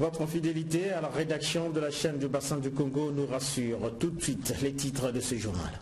Votre fidélité à la rédaction de la chaîne du bassin du Congo nous rassure. Tout de suite, les titres de ce journal.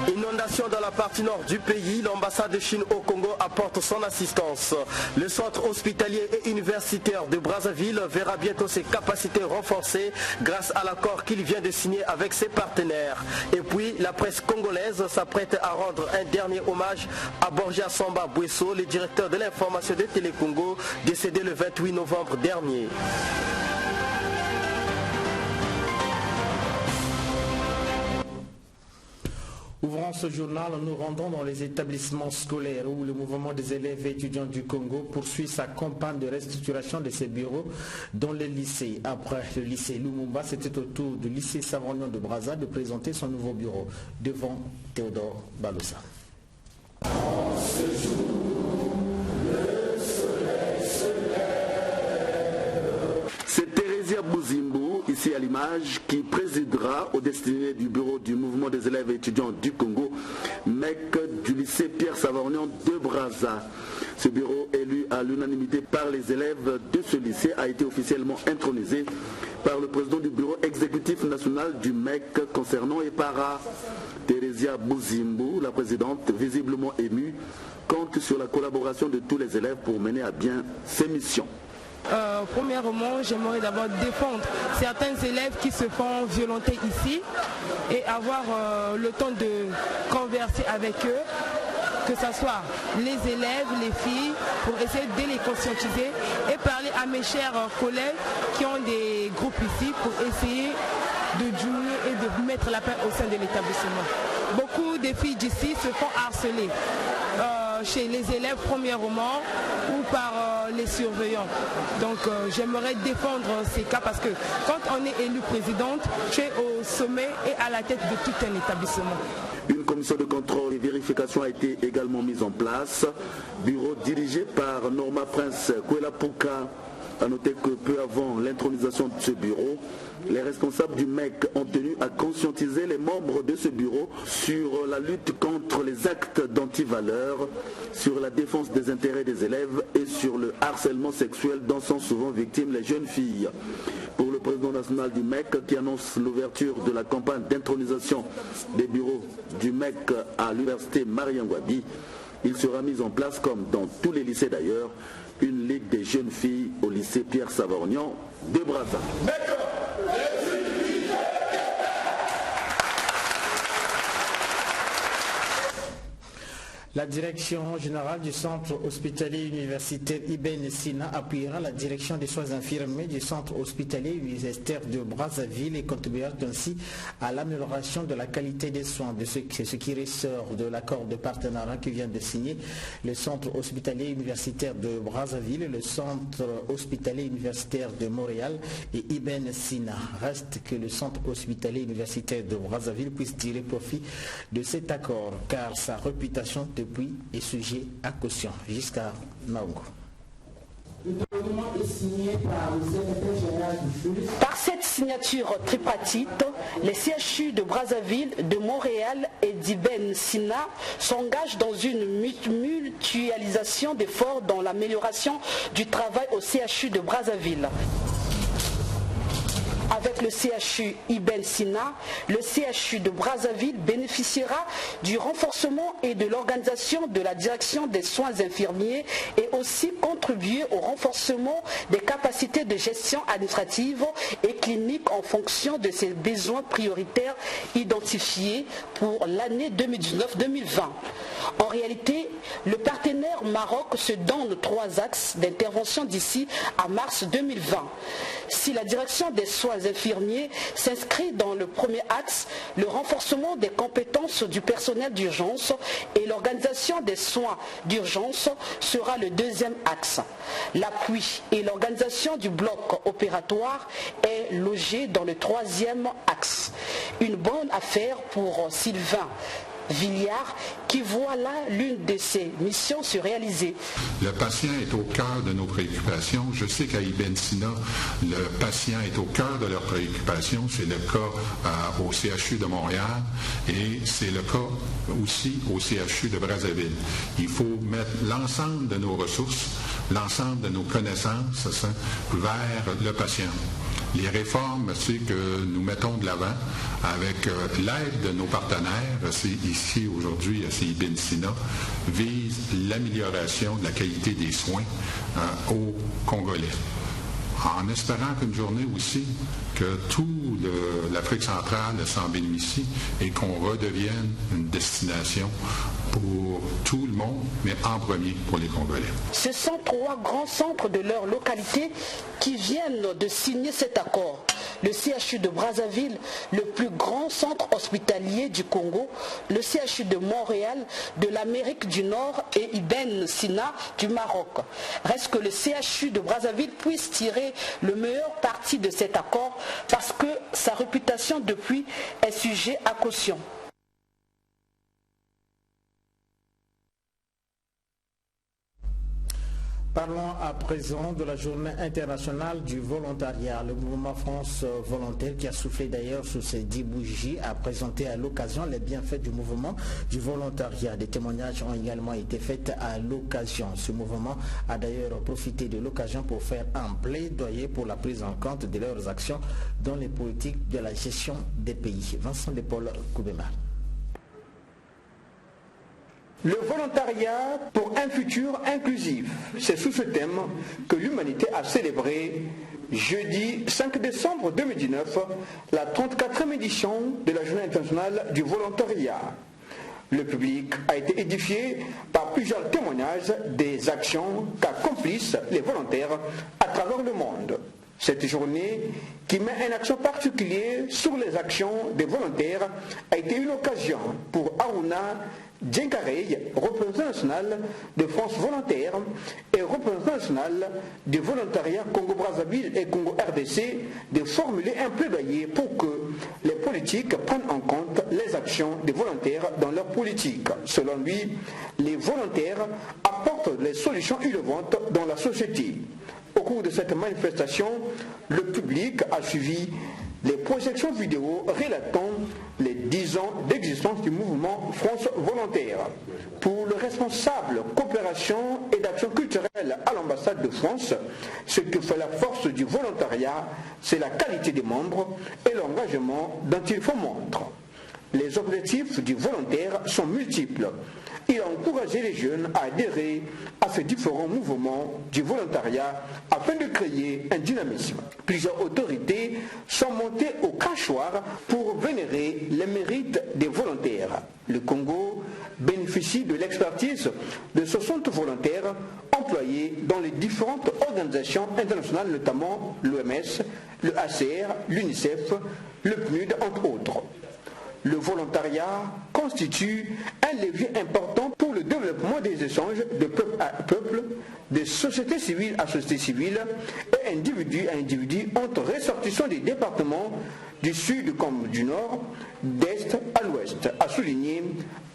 Inondation dans la partie nord du pays, l'ambassade de Chine au Congo apporte son assistance. Le centre hospitalier et universitaire de Brazzaville verra bientôt ses capacités renforcées grâce à l'accord qu'il vient de signer avec ses partenaires. Et puis, la presse congolaise s'apprête à rendre un dernier hommage à Borja Samba Bouesso, le directeur de l'information de Télécongo, décédé le 28 novembre dernier. Ouvrant ce journal, nous rendons dans les établissements scolaires où le mouvement des élèves et étudiants du Congo poursuit sa campagne de restructuration de ses bureaux dans les lycées. Après le lycée Lumumba, c'était au tour du lycée Savorgnon de Brazza de présenter son nouveau bureau devant Théodore Balosa. C'est Thérésia Bouzimbo, ici à l'image, qui présidera aux destinées du bureau du mouvement des élèves et étudiants du Congo, MEC du lycée Pierre Savorgnon de Brazza. Ce bureau, élu à l'unanimité par les élèves de ce lycée, a été officiellement intronisé par le président du bureau exécutif national du MEC concernant Epara. Thérésia Bouzimbo, la présidente, visiblement émue, compte sur la collaboration de tous les élèves pour mener à bien ses missions. Premièrement, j'aimerais d'abord défendre certains élèves qui se font violenter ici et avoir le temps de converser avec eux, que ce soit les élèves, les filles, pour essayer de les conscientiser et parler à mes chers collègues qui ont des groupes ici pour essayer de diminuer et de mettre la paix au sein de l'établissement. Beaucoup de filles d'ici se font harceler. Chez les élèves premièrement ou par les surveillants. Donc j'aimerais défendre ces cas parce que quand on est élu présidente, tu es au sommet et à la tête de tout un établissement. Une commission de contrôle et vérification a été également mise en place. Bureau dirigé par Norma Prince Kwelapuka. A noter que peu avant l'intronisation de ce bureau, les responsables du MEC ont tenu à conscientiser les membres de ce bureau sur la lutte contre les actes d'antivaleur, sur la défense des intérêts des élèves et sur le harcèlement sexuel dont sont souvent victimes les jeunes filles. Pour le président national du MEC qui annonce l'ouverture de la campagne d'intronisation des bureaux du MEC à l'université Mariangwabi, il sera mis en place, comme dans tous les lycées d'ailleurs, une ligue des jeunes filles au lycée Pierre Savorgnon de Brazza. La direction générale du centre hospitalier universitaire Ibn Sina appuiera la direction des soins infirmiers du centre hospitalier universitaire de Brazzaville et contribuera ainsi à l'amélioration de la qualité des soins. Ce qui ressort de l'accord de partenariat qui vient de signer le centre hospitalier universitaire de Brazzaville, le centre hospitalier universitaire de Montréal et Ibn Sina. Reste que le centre hospitalier universitaire de Brazzaville puisse tirer profit de cet accord car sa réputation depuis est sujet à caution. Jusqu'à Naongo. Le document est signé par le secrétaire général du FULS. Par cette signature tripartite, les CHU de Brazzaville, de Montréal et d'Ibn Sina s'engagent dans une mutualisation d'efforts dans l'amélioration du travail au CHU de Brazzaville. Avec le CHU Ibn Sina, le CHU de Brazzaville bénéficiera du renforcement et de l'organisation de la direction des soins infirmiers et aussi contribuer au renforcement des capacités de gestion administrative et clinique en fonction de ses besoins prioritaires identifiés pour l'année 2019-2020. En réalité, le partenaire Maroc se donne 3 axes d'intervention d'ici à mars 2020. Si la direction des soins infirmiers s'inscrit dans le premier axe, le renforcement des compétences du personnel d'urgence et l'organisation des soins d'urgence sera le deuxième axe. L'appui et l'organisation du bloc opératoire est logé dans le troisième axe. Une bonne affaire pour Sylvain Villiard, qui voit là l'une de ses missions se réaliser. Le patient est au cœur de nos préoccupations. Je sais qu'à Ibn Sina, le patient est au cœur de leurs préoccupations. C'est le cas au CHU de Montréal et c'est le cas aussi au CHU de Brazzaville. Il faut mettre l'ensemble de nos ressources, l'ensemble de nos connaissances vers le patient. Les réformes, c'est que nous mettons de l'avant avec l'aide de nos partenaires, c'est ici aujourd'hui, c'est Ibn Sina, vise l'amélioration de la qualité des soins aux Congolais. En espérant qu'une journée aussi, que tout l'Afrique centrale s'en bénéficie et qu'on redevienne une destination pour tout le monde, mais en premier pour les Congolais. Ce sont 3 grands centres de leur localité qui viennent de signer cet accord. Le CHU de Brazzaville, le plus grand centre hospitalier du Congo, le CHU de Montréal, de l'Amérique du Nord et Ibn Sina du Maroc. Reste que le CHU de Brazzaville puisse tirer le meilleur parti de cet accord parce que sa réputation depuis est sujet à caution. Parlons à présent de la journée internationale du volontariat. Le mouvement France Volontaire, qui a soufflé d'ailleurs sur ses 10 bougies, a présenté à l'occasion les bienfaits du mouvement du volontariat. Des témoignages ont également été faits à l'occasion. Ce mouvement a d'ailleurs profité de l'occasion pour faire un plaidoyer pour la prise en compte de leurs actions dans les politiques de la gestion des pays. Vincent de Paul Koubema. Le volontariat pour un futur inclusif, c'est sous ce thème que l'humanité a célébré jeudi 5 décembre 2019 la 34e édition de la Journée internationale du volontariat. Le public a été édifié par plusieurs témoignages des actions qu'accomplissent les volontaires à travers le monde. Cette journée, qui met un accent particulier sur les actions des volontaires, a été une occasion pour Aruna Djenkarey, représentant national de France Volontaire et représentant national du volontariat Congo-Brazzaville et Congo-RDC, de formuler un plaidoyer pour que les politiques prennent en compte les actions des volontaires dans leur politique. Selon lui, les volontaires apportent les solutions innovantes dans la société. Au cours de cette manifestation, le public a suivi les projections vidéo relatant les 10 ans d'existence du mouvement France Volontaire. Pour le responsable coopération et d'action culturelle à l'ambassade de France, ce que fait la force du volontariat, c'est la qualité des membres et l'engagement dont il faut montre. Les objectifs du volontaire sont multiples. Il a encouragé les jeunes à adhérer à ces différents mouvements du volontariat afin de créer un dynamisme. Plusieurs autorités sont montées au crachoir pour vénérer les mérites des volontaires. Le Congo bénéficie de l'expertise de 60 volontaires employés dans les différentes organisations internationales, notamment l'OMS, le HCR, l'UNICEF, le PNUD, entre autres. Le volontariat constitue un levier important pour le développement des échanges de peuple à peuple, de société civile à société civile et individu à individu entre ressortissants des départements du sud comme du nord, d'est à l'ouest, a souligné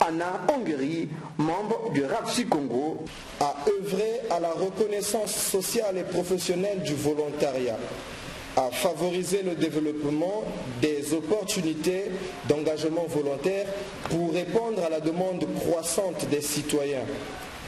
Anna Ongeri, membre du RAPSI Congo. A œuvré à la reconnaissance sociale et professionnelle du volontariat, à favoriser le développement des opportunités d'engagement volontaire pour répondre à la demande croissante des citoyens,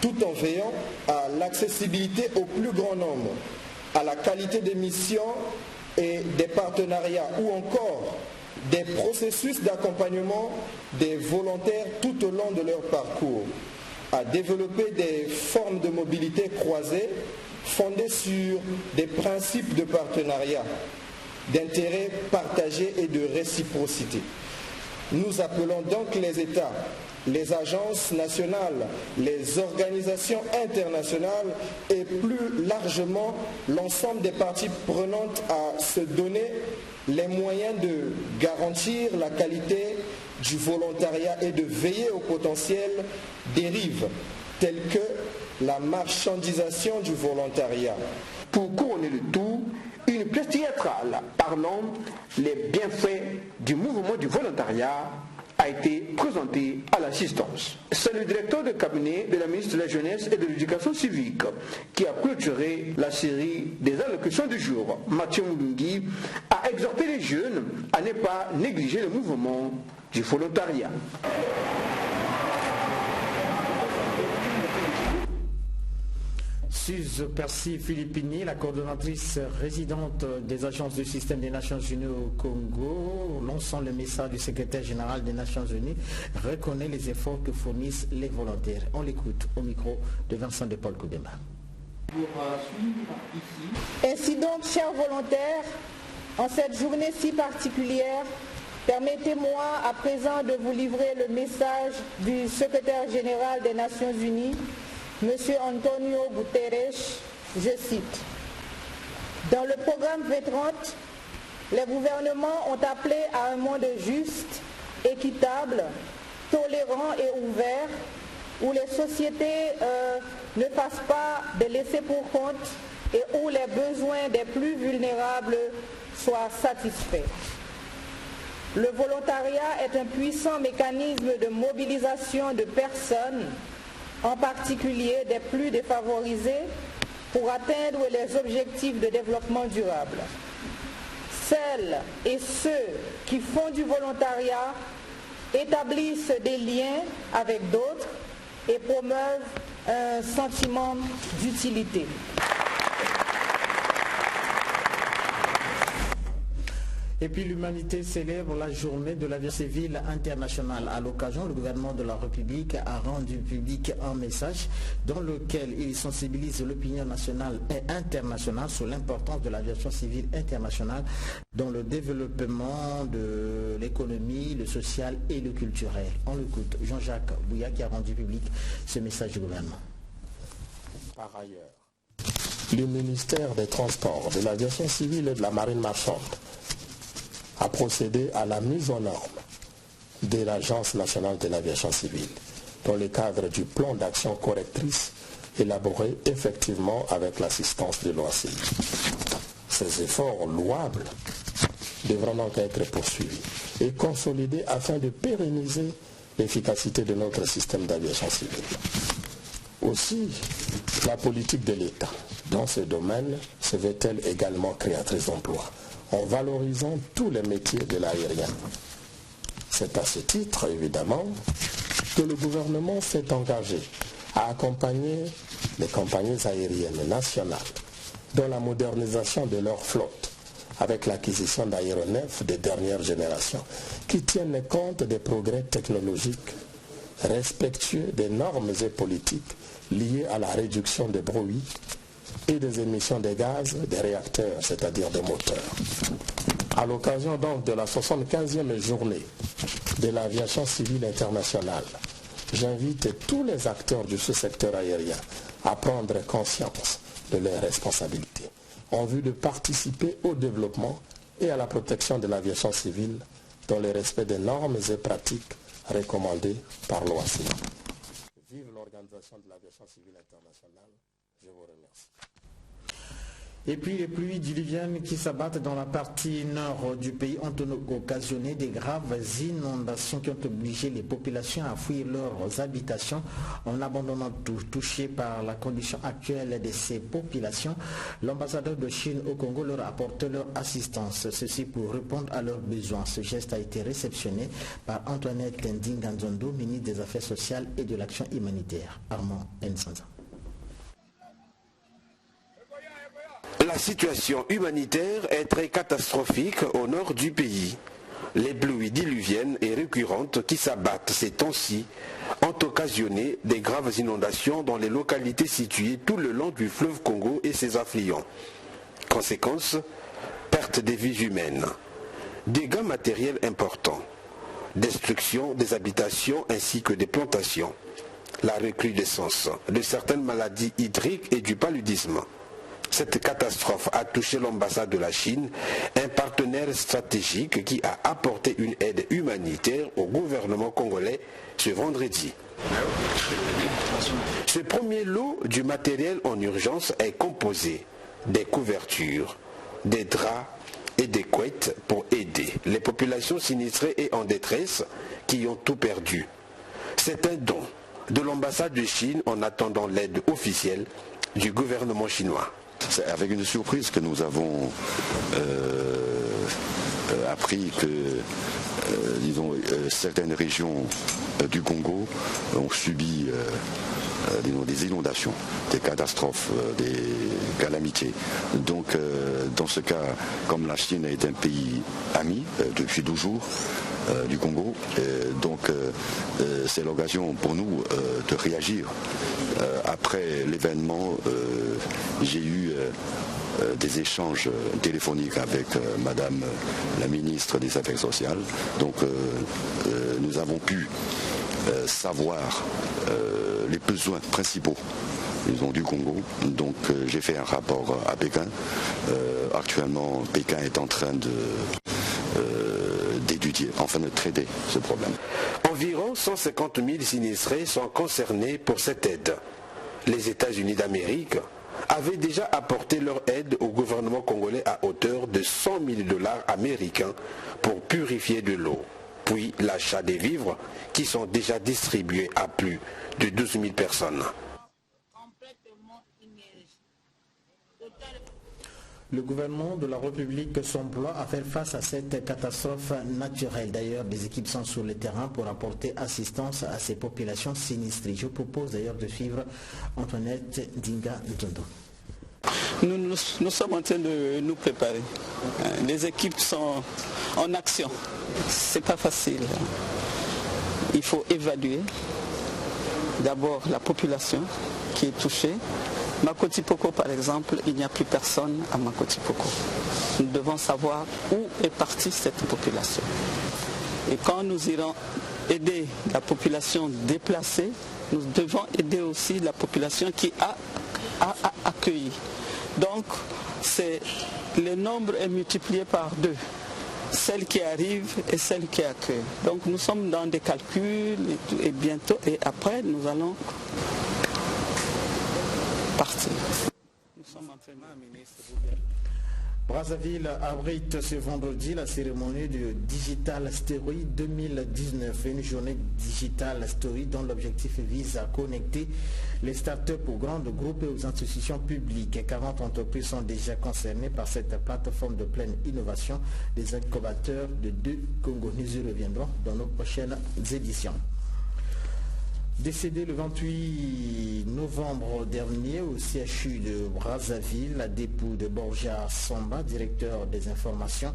tout en veillant à l'accessibilité au plus grand nombre, à la qualité des missions et des partenariats ou encore des processus d'accompagnement des volontaires tout au long de leur parcours, à développer des formes de mobilité croisées fondée sur des principes de partenariat, d'intérêt partagé et de réciprocité. Nous appelons donc les États, les agences nationales, les organisations internationales et plus largement l'ensemble des parties prenantes à se donner les moyens de garantir la qualité du volontariat et de veiller aux potentielles dérives telles que la marchandisation du volontariat. Pour couronner le tout, une pièce théâtrale parlant les bienfaits du mouvement du volontariat a été présenté à l'assistance. C'est le directeur de cabinet de la ministre de la Jeunesse et de l'Éducation civique qui a clôturé la série des allocutions du jour. Mathieu Moulungui a exhorté les jeunes à ne pas négliger le mouvement du volontariat. Suze Percy Philippini, la coordonnatrice résidente des agences du système des Nations Unies au Congo, lançant le message du secrétaire général des Nations Unies, reconnaît les efforts que fournissent les volontaires. On l'écoute au micro de Vincent de Paul Koudemba. Ainsi donc, chers volontaires, en cette journée si particulière, permettez-moi à présent de vous livrer le message du secrétaire général des Nations Unies, M. Antonio Guterres, je cite. Dans le programme V30, les gouvernements ont appelé à un monde juste, équitable, tolérant et ouvert, où les sociétés ne fassent pas de laisser pour compte et où les besoins des plus vulnérables soient satisfaits. Le volontariat est un puissant mécanisme de mobilisation de personnes, en particulier des plus défavorisés, pour atteindre les objectifs de développement durable. Celles et ceux qui font du volontariat établissent des liens avec d'autres et promeuvent un sentiment d'utilité. Et puis l'humanité célèbre la journée de l'aviation civile internationale. À l'occasion, le gouvernement de la République a rendu public un message dans lequel il sensibilise l'opinion nationale et internationale sur l'importance de l'aviation civile internationale dans le développement de l'économie, le social et le culturel. On l'écoute, Jean-Jacques Bouya qui a rendu public ce message du gouvernement. Par ailleurs, le ministère des Transports, de l'Aviation civile et de la Marine marchande a procédé à la mise en norme de l'Agence nationale de l'aviation civile dans le cadre du plan d'action correctrice élaboré effectivement avec l'assistance de l'OACI. Ces efforts louables devront donc être poursuivis et consolidés afin de pérenniser l'efficacité de notre système d'aviation civile. Aussi, la politique de l'État dans ce domaine se veut-elle également créatrice d'emplois, en valorisant tous les métiers de l'aérien. C'est à ce titre, évidemment, que le gouvernement s'est engagé à accompagner les compagnies aériennes nationales dans la modernisation de leur flotte, avec l'acquisition d'aéronefs de dernière génération, qui tiennent compte des progrès technologiques, respectueux des normes et politiques liées à la réduction des bruits et des émissions de gaz des réacteurs, c'est-à-dire des moteurs. À l'occasion donc de la 75e journée de l'aviation civile internationale, j'invite tous les acteurs du sous-secteur aérien à prendre conscience de leurs responsabilités en vue de participer au développement et à la protection de l'aviation civile dans le respect des normes et pratiques recommandées par l'OACI. Vive l'Organisation de l'aviation civile internationale. Je vous remercie. Et puis les pluies diluviennes qui s'abattent dans la partie nord du pays ont occasionné des graves inondations qui ont obligé les populations à fuir leurs habitations en abandonnant tout. Touchés par la condition actuelle de ces populations, l'ambassadeur de Chine au Congo leur a apporté leur assistance, ceci pour répondre à leurs besoins. Ce geste a été réceptionné par Antoinette Ndinganzondo, ministre des Affaires sociales et de l'Action humanitaire. Armand Nsanza. La situation humanitaire est très catastrophique au nord du pays. Les pluies diluviennes et récurrentes qui s'abattent ces temps-ci ont occasionné des graves inondations dans les localités situées tout le long du fleuve Congo et ses affluents. Conséquence, perte des vies humaines, dégâts matériels importants, destruction des habitations ainsi que des plantations, la recrudescence de certaines maladies hydriques et du paludisme. Cette catastrophe a touché l'ambassade de la Chine, un partenaire stratégique qui a apporté une aide humanitaire au gouvernement congolais ce vendredi. Ce premier lot du matériel en urgence est composé des couvertures, des draps et des couettes pour aider les populations sinistrées et en détresse qui ont tout perdu. C'est un don de l'ambassade de Chine en attendant l'aide officielle du gouvernement chinois. C'est avec une surprise que nous avons appris que certaines régions du Congo ont subi des inondations, des catastrophes, des calamités. Donc dans ce cas, comme la Chine est un pays ami depuis toujours du Congo, c'est l'occasion pour nous de réagir. Après l'événement, j'ai eu des échanges téléphoniques avec Madame la ministre des Affaires sociales. Donc nous avons pu savoir les besoins principaux du Congo. Donc j'ai fait un rapport à Pékin. Actuellement, Pékin est en train d'étudier, enfin de traiter ce problème. Environ 150 000 sinistrés sont concernés pour cette aide. Les États-Unis d'Amérique avaient déjà apporté leur aide au gouvernement congolais à hauteur de 100 000 $ américains pour purifier de l'eau, puis l'achat des vivres qui sont déjà distribués à plus de 12 000 personnes. Le gouvernement de la République s'emploie à faire face à cette catastrophe naturelle. D'ailleurs, des équipes sont sur le terrain pour apporter assistance à ces populations sinistrées. Je propose d'ailleurs de suivre Antoinette Dinga-Ntondo. Nous sommes en train de nous préparer. Les équipes sont en action. C'est pas facile. Il faut évaluer d'abord la population qui est touchée. Makotipoko, par exemple, il n'y a plus personne à Makotipoko. Nous devons savoir où est partie cette population. Et quand nous irons aider la population déplacée, nous devons aider aussi la population qui a accueilli. Donc, le nombre est multiplié par 2. Celle qui arrive et celle qui accueille. Donc nous sommes dans des calculs et bientôt, et après nous allons partir. Nous sommes en train de ministre. Brazzaville abrite ce vendredi la cérémonie du Digital Story 2019, une journée Digital Story dont l'objectif vise à connecter les startups aux grands groupes et aux institutions publiques. 40 entreprises sont déjà concernées par cette plateforme de pleine innovation des incubateurs de 2 Congo. Nous y reviendrons dans nos prochaines éditions. Décédé le 28 novembre dernier au CHU de Brazzaville, la dépouille de Borja Somba, directeur des informations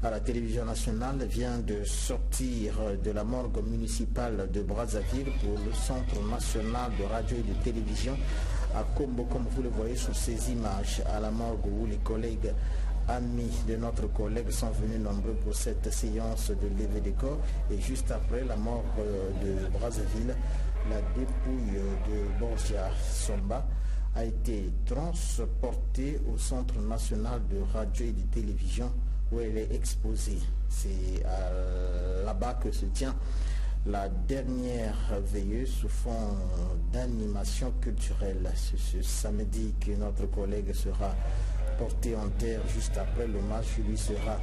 à la télévision nationale, vient de sortir de la morgue municipale de Brazzaville pour le Centre national de radio et de télévision à Kombo, comme vous le voyez sur ces images, à la morgue où les collègues amis de notre collègue sont venus nombreux pour cette séance de levée des corps. Et juste après la mort de Brazzaville, la dépouille de Borja Somba a été transportée au Centre national de radio et de télévision où elle est exposée. C'est là-bas que se tient la dernière veilleuse sous fond d'animation culturelle. C'est ce samedi que notre collègue sera porté en terre. Juste après, l'hommage lui sera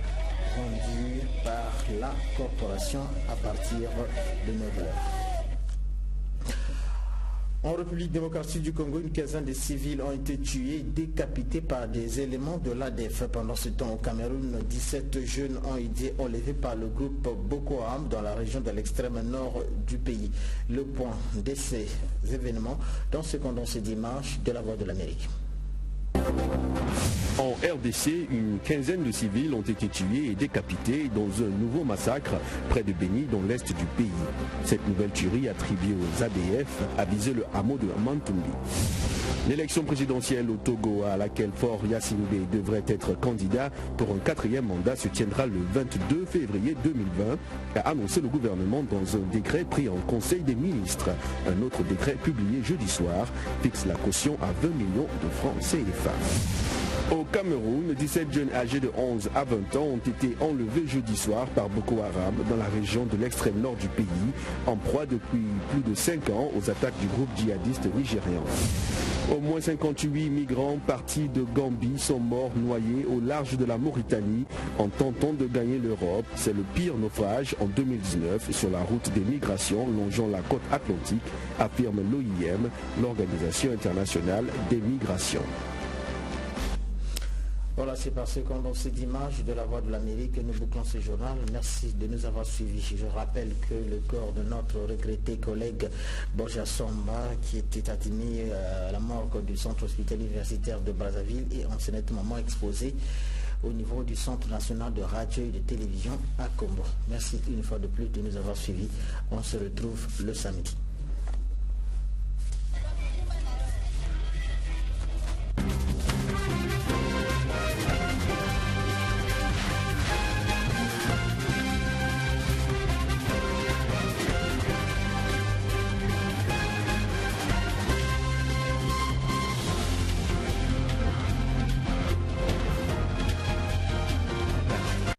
rendu par la corporation à partir de 9h. En République démocratique du Congo, une quinzaine de civils ont été tués et décapités par des éléments de l'ADF. Pendant ce temps, au Cameroun, 17 jeunes ont été enlevés par le groupe Boko Haram dans la région de l'extrême nord du pays. Le point de ces événements dans ce condensé dimanche de la Voix de l'Amérique. En RDC, une quinzaine de civils ont été tués et décapités dans un nouveau massacre près de Beni, dans l'est du pays. Cette nouvelle tuerie attribuée aux ADF a visé le hameau de Mantumbi. L'élection présidentielle au Togo, à laquelle Faure Gnassingbé devrait être candidat pour un 4e mandat, se tiendra le 22 février 2020, a annoncé le gouvernement dans un décret pris en Conseil des ministres. Un autre décret publié jeudi soir fixe la caution à 20 millions de francs CFA. Au Cameroun, 17 jeunes âgés de 11 à 20 ans ont été enlevés jeudi soir par Boko Haram dans la région de l'extrême nord du pays, en proie depuis plus de 5 ans aux attaques du groupe djihadiste nigérian. Au moins 58 migrants partis de Gambie sont morts noyés au large de la Mauritanie en tentant de gagner l'Europe. C'est le pire naufrage en 2019 sur la route des migrations longeant la côte atlantique, affirme l'OIM, l'Organisation internationale des migrations. Voilà, c'est par ce qu'on donne cette image de la Voix de l'Amérique que nous bouclons ce journal. Merci de nous avoir suivis. Je rappelle que le corps de notre regretté collègue Borja Samba, qui était admis à la morgue du centre hospitalier universitaire de Brazzaville, est en ce moment exposé au niveau du Centre national de radio et de télévision à Combo. Merci une fois de plus de nous avoir suivis. On se retrouve le samedi.